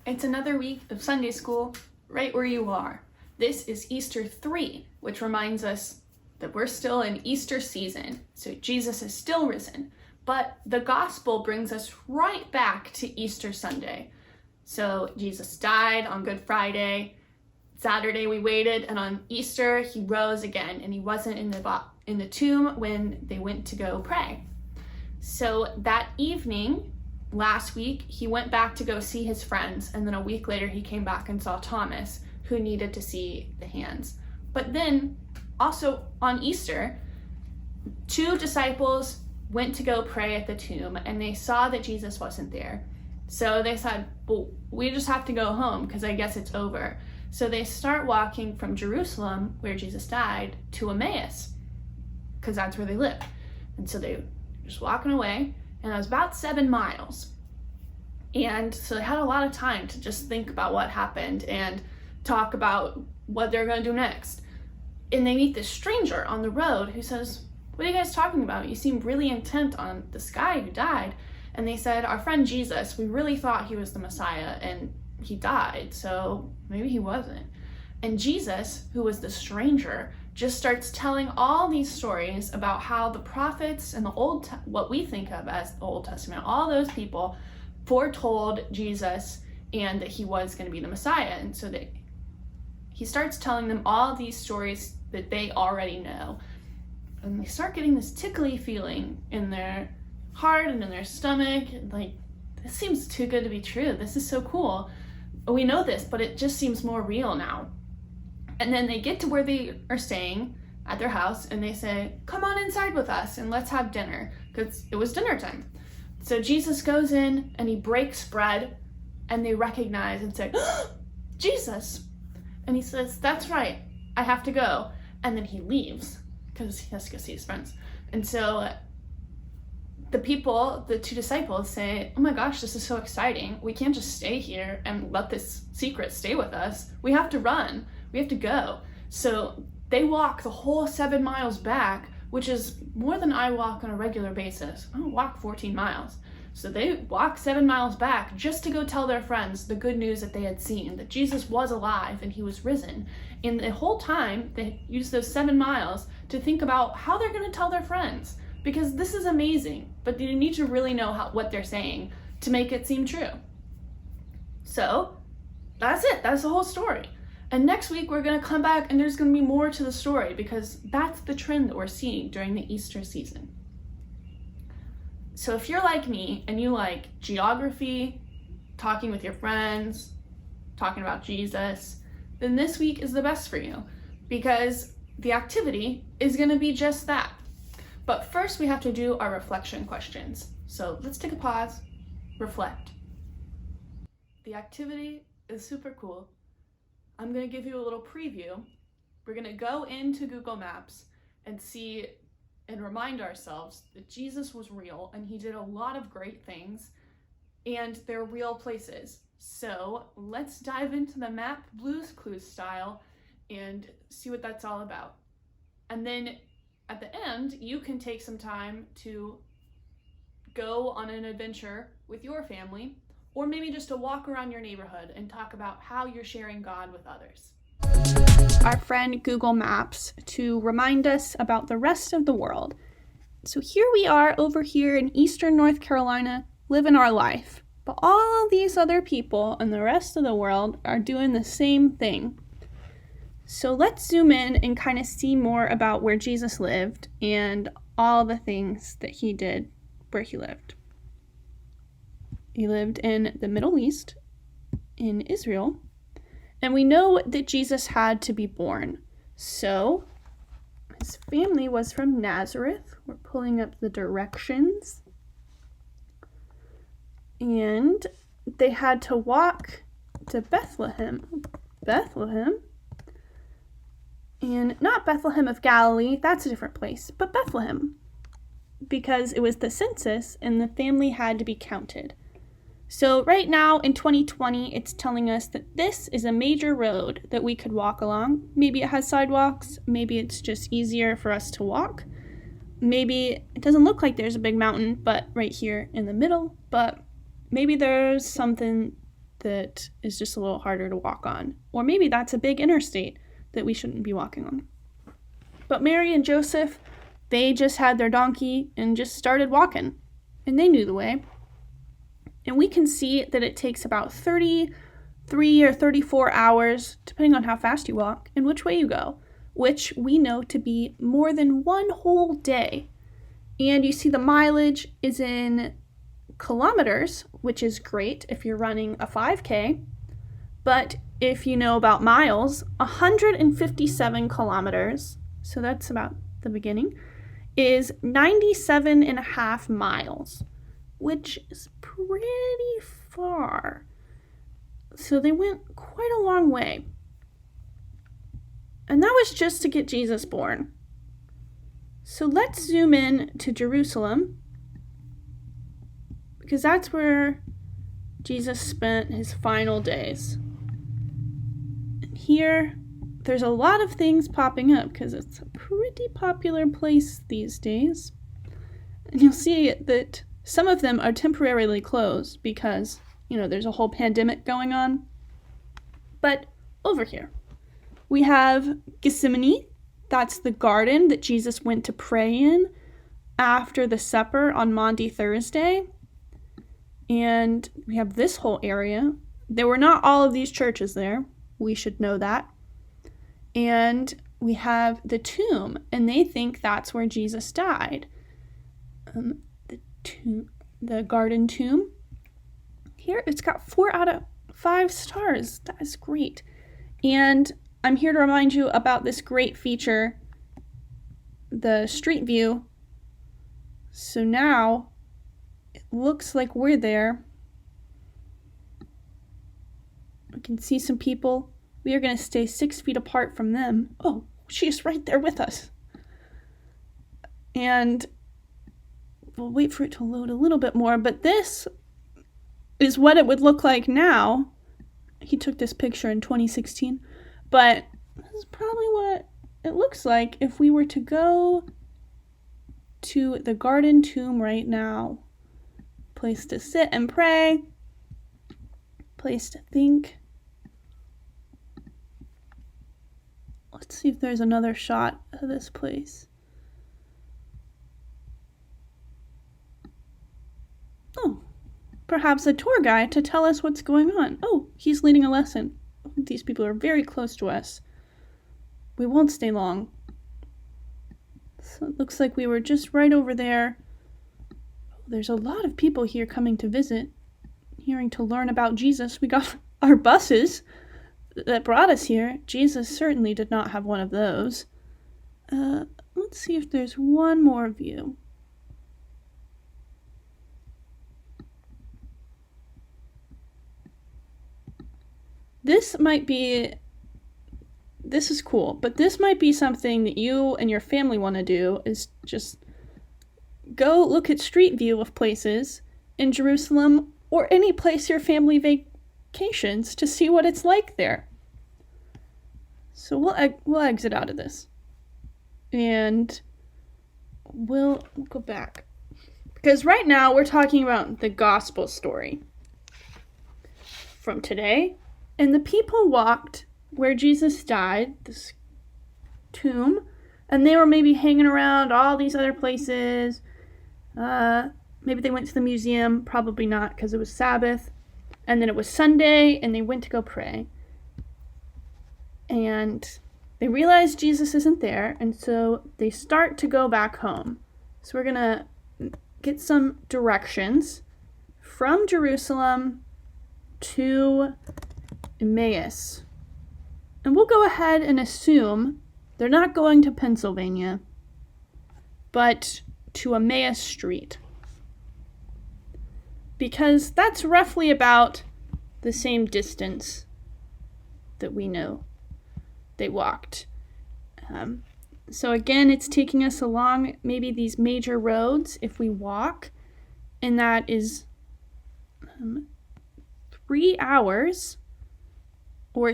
It's another week of Sunday school right where you are. This is Easter 3, which reminds us that we're still in Easter season, so Jesus is still risen. But the gospel brings us right back to Easter Sunday. So Jesus died on Good Friday. Saturday we waited, and on Easter he rose again, and he wasn't in the tomb when they went to go pray. So that evening, last week, he went back to go see his friends, and then a week later he came back and saw Thomas, who needed to see the hands. But then, also on Easter, 2 disciples went to go pray at the tomb, and they saw that Jesus wasn't there. So they said, well, we just have to go home because I guess it's over. So they start walking from Jerusalem, where Jesus died, to Emmaus, because that's where they live. And so they were just walking away, and it was about 7 miles. And so they had a lot of time to just think about what happened and talk about what they're going to do next. And they meet this stranger on the road who says, what are you guys talking about? You seem really intent on this guy who died. And they said, our friend Jesus, we really thought he was the Messiah, and he died, so maybe he wasn't. And Jesus, who was the stranger, just starts telling all these stories about how the prophets and what we think of as the Old Testament, all those people foretold Jesus and that he was going to be the Messiah. And so he starts telling them all these stories that they already know. And they start getting this tickly feeling in their heart and in their stomach, like, this seems too good to be true. This is so cool. We know this, but it just seems more real now. And then they get to where they are staying at their house, and they say, come on inside with us and let's have dinner, because it was dinner time. So Jesus goes in and he breaks bread, and they recognize and say, Jesus. And he says, that's right, I have to go. And then he leaves because he has to go see his friends. And so the 2 disciples say, oh my gosh, this is so exciting. We can't just stay here and let this secret stay with us. We have to run. We have to go. So they walk the whole 7 miles back, which is more than I walk on a regular basis. I don't walk 14 miles. So they walk 7 miles back just to go tell their friends the good news that they had seen, that Jesus was alive and he was risen. And the whole time, they use those 7 miles to think about how they're going to tell their friends. Because this is amazing, but you need to really know what they're saying to make it seem true. So that's it. That's the whole story. And next week we're going to come back and there's going to be more to the story, because that's the trend that we're seeing during the Easter season. So if you're like me and you like geography, talking with your friends, talking about Jesus, then this week is the best for you, because the activity is going to be just that. But first we have to do our reflection questions. So let's take a pause, reflect. The activity is super cool. I'm going to give you a little preview. We're going to go into Google Maps and see and remind ourselves that Jesus was real and he did a lot of great things, and they're real places. So let's dive into the map Blue's Clues style and see what that's all about. And then at the end, you can take some time to go on an adventure with your family, or maybe just to walk around your neighborhood and talk about how you're sharing God with others. Our friend Google Maps to remind us about the rest of the world. So here we are over here in Eastern North Carolina, living our life. But all these other people in the rest of the world are doing the same thing. So let's zoom in and kind of see more about where Jesus lived and all the things that he did where he lived. He lived in the Middle East, in Israel, and we know that Jesus had to be born. So his family was from Nazareth. We're pulling up the directions. And they had to walk to Bethlehem. And not Bethlehem of Galilee, that's a different place, but Bethlehem, because it was the census and the family had to be counted. So right now in 2020, it's telling us that this is a major road that we could walk along. Maybe it has sidewalks, maybe it's just easier for us to walk. Maybe it doesn't look like there's a big mountain, but right here in the middle, but maybe there's something that is just a little harder to walk on. Or maybe that's a big interstate that we shouldn't be walking on. But Mary and Joseph, they just had their donkey and just started walking. And they knew the way. And we can see that it takes about 33 or 34 hours, depending on how fast you walk and which way you go, which we know to be more than one whole day. And you see the mileage is in kilometers, which is great if you're running a 5K. But if you know about miles, 157 kilometers, so that's about the beginning, is 97.5 miles, which is pretty far. So they went quite a long way. And that was just to get Jesus born. So let's zoom in to Jerusalem, because that's where Jesus spent his final days. And here, there's a lot of things popping up because it's a pretty popular place these days. And you'll see that some of them are temporarily closed because, there's a whole pandemic going on. But over here, we have Gethsemane. That's the garden that Jesus went to pray in after the supper on Maundy Thursday. And we have this whole area. There were not all of these churches there. We should know that. And we have the tomb, and they think that's where Jesus died. The garden tomb. Here, it's got 4 out of 5 stars. That is great. And I'm here to remind you about this great feature, the street view. So now, it looks like we're there. We can see some people. We are going to stay 6 feet apart from them. Oh, she's right there with us. And we'll wait for it to load a little bit more, but this is what it would look like now. He took this picture in 2016, but this is probably what it looks like if we were to go to the garden tomb right now. Place to sit and pray, place to think. Let's see if there's another shot of this place. Oh, perhaps a tour guide to tell us what's going on. Oh, he's leading a lesson. These people are very close to us. We won't stay long. So it looks like we were just right over there. There's a lot of people here coming to visit, hearing to learn about Jesus. We got our buses that brought us here. Jesus certainly did not have one of those. Let's see if there's one more view. This is cool, but this might be something that you and your family want to do, is just go look at street view of places in Jerusalem or any place your family vacations to see what it's like there. So we'll exit out of this. And we'll go back. Because right now we're talking about the gospel story from today. And the people walked where Jesus died, this tomb, and they were maybe hanging around all these other places. Maybe they went to the museum, probably not because it was Sabbath. And then it was Sunday, and they went to go pray. And they realize Jesus isn't there, and so they start to go back home. So we're going to get some directions from Jerusalem to Emmaus. And we'll go ahead and assume they're not going to Pennsylvania, but to Emmaus Street. Because that's roughly about the same distance that we know they walked. So again, it's taking us along maybe these major roads if we walk, and that is 3 hours or over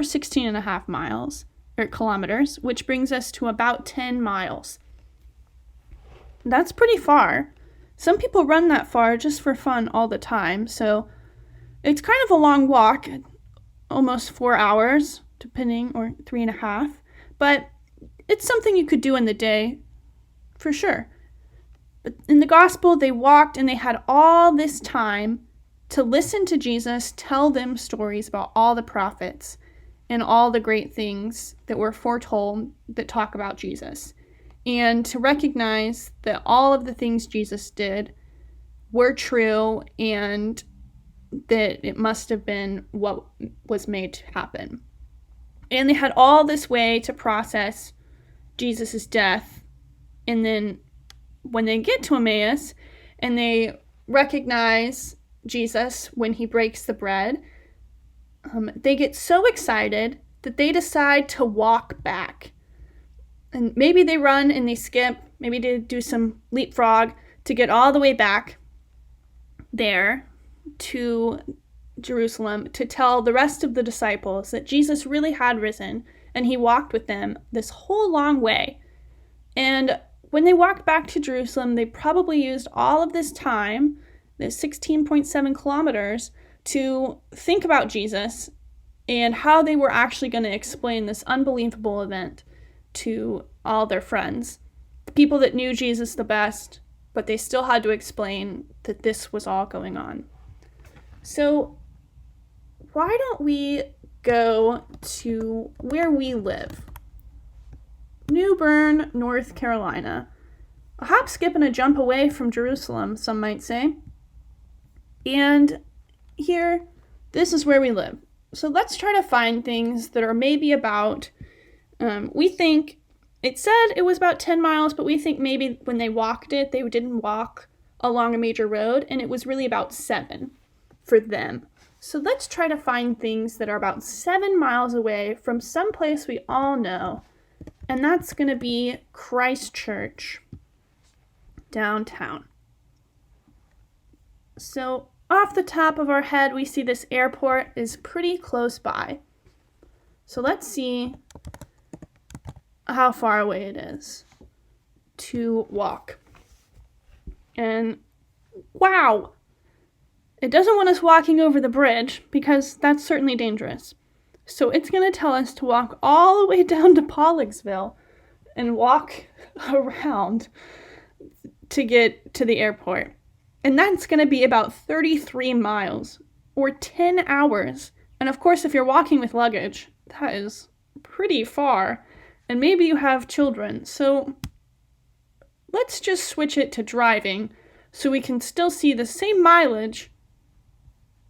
16 and a half miles or kilometers, which brings us to about 10 miles. That's pretty far. Some people run that far just for fun all the time, so It's kind of a long walk, almost 4 hours, depending, or 3.5, but it's something you could do in the day, for sure. But in the gospel, they walked and they had all this time to listen to Jesus tell them stories about all the prophets and all the great things that were foretold that talk about Jesus, and to recognize that all of the things Jesus did were true and that it must have been what was made to happen. And they had all this way to process Jesus' death. And then when they get to Emmaus and they recognize Jesus when he breaks the bread, they get so excited that they decide to walk back. And maybe they run and they skip, maybe they do some leapfrog to get all the way back there to Jerusalem to tell the rest of the disciples that Jesus really had risen and he walked with them this whole long way. And when they walked back to Jerusalem, they probably used all of this time, the 16.7 kilometers, to think about Jesus and how they were actually going to explain this unbelievable event to all their friends. The people that knew Jesus the best, but they still had to explain that this was all going on. So why don't we go to where we live? New Bern, North Carolina. A hop, skip, and a jump away from Jerusalem, some might say. And here, this is where we live. So let's try to find things that are maybe about, we think, it said it was about 10 miles, but we think maybe when they walked it, they didn't walk along a major road, and it was really about 7 for them. So let's try to find things that are about 7 miles away from some place we all know, and that's going to be Christ Church, downtown. So off the top of our head, we see this airport is pretty close by. So let's see how far away it is to walk. And wow, it doesn't want us walking over the bridge because that's certainly dangerous. So it's going to tell us to walk all the way down to Pollocksville and walk around to get to the airport. And that's going to be about 33 miles or 10 hours. And of course, if you're walking with luggage, that is pretty far. And maybe you have children. So let's just switch it to driving so we can still see the same mileage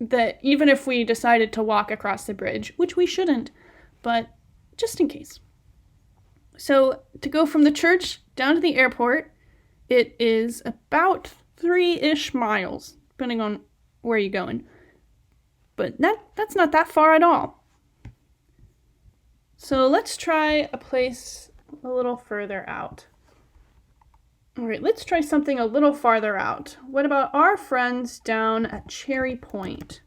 that even if we decided to walk across the bridge, which we shouldn't, but just in case. So to go from the church down to the airport, it is about 3-ish miles, depending on where you're going. But that's not that far at all. So let's try a place a little further out. All right, let's try something a little farther out. What about our friends down at Cherry Point?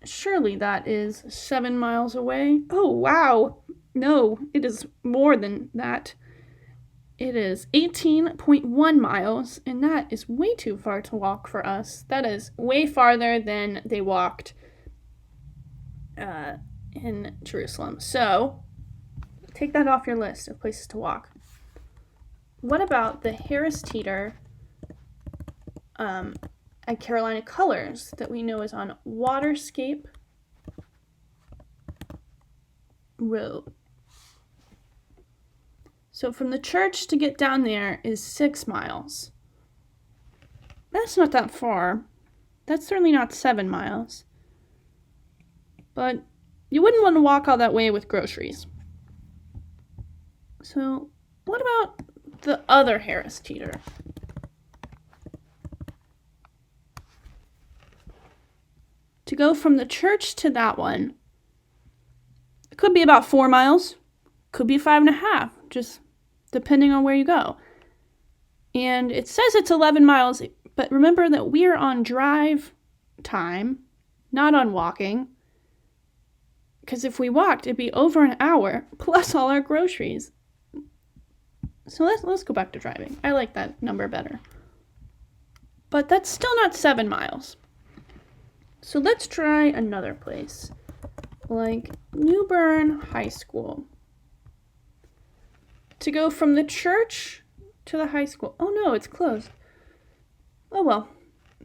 Surely that is 7 miles away. Oh, wow. No, it is more than that. It is 18.1 miles, and that is way too far to walk for us. That is way farther than they walked in Jerusalem. So, take that off your list of places to walk. What about the Harris Teeter at Carolina Colors that we know is on Waterscape Road? So from the church to get down there is 6 miles. That's not that far. That's certainly not 7 miles. But you wouldn't want to walk all that way with groceries. So what about the other Harris Teeter? To go from the church to that one, it could be about 4 miles, could be 5.5, just depending on where you go. And it says it's 11 miles, but remember that we're on drive time, not on walking. Because if we walked, it'd be over an hour, plus all our groceries. So let's go back to driving. I like that number better. But that's still not 7 miles. So let's try another place, like New Bern High School. To go from the church to the high school. Oh no, it's closed. Oh well,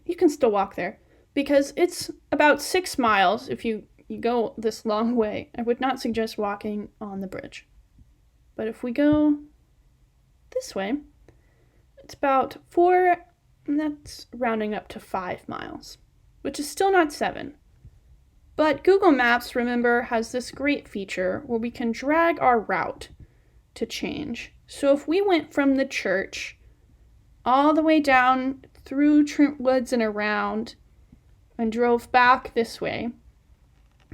you can still walk there because it's about 6 miles if you go this long way. I would not suggest walking on the bridge. But if we go this way, it's about 4, and that's rounding up to 5 miles, which is still not 7. But Google Maps, remember, has this great feature where we can drag our route to change. So if we went from the church all the way down through Trent Woods and around and drove back this way,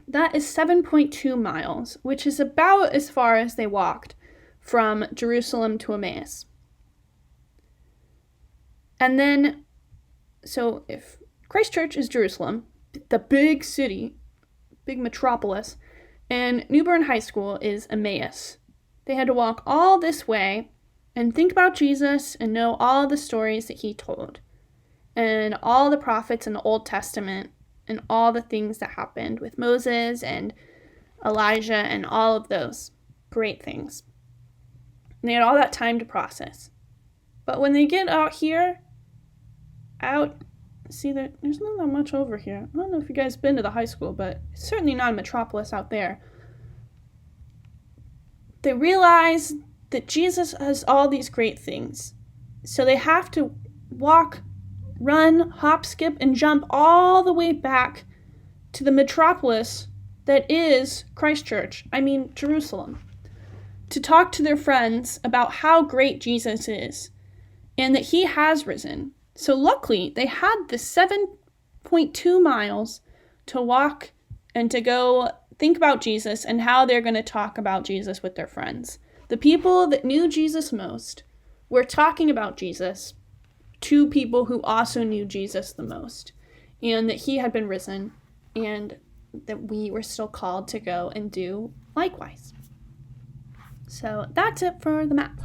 that is 7.2 miles, which is about as far as they walked from Jerusalem to Emmaus. And then, so if Christchurch is Jerusalem, the big city, big metropolis, and New Bern High School is Emmaus. They had to walk all this way and think about Jesus and know all the stories that he told and all the prophets in the Old Testament and all the things that happened with Moses and Elijah and all of those great things. And they had all that time to process. But when they get out here, see, there's not that much over here. I don't know if you guys been to the high school, but it's certainly not a metropolis out there. They realize that Jesus has all these great things. So they have to walk, run, hop, skip, and jump all the way back to the metropolis that is Christchurch, Jerusalem, to talk to their friends about how great Jesus is and that he has risen. So luckily, they had the 7.2 miles to walk and to go think about Jesus and how they're going to talk about Jesus with their friends. The people that knew Jesus most were talking about Jesus to people who also knew Jesus the most, and that he had been risen, and that we were still called to go and do likewise. So that's it for the map.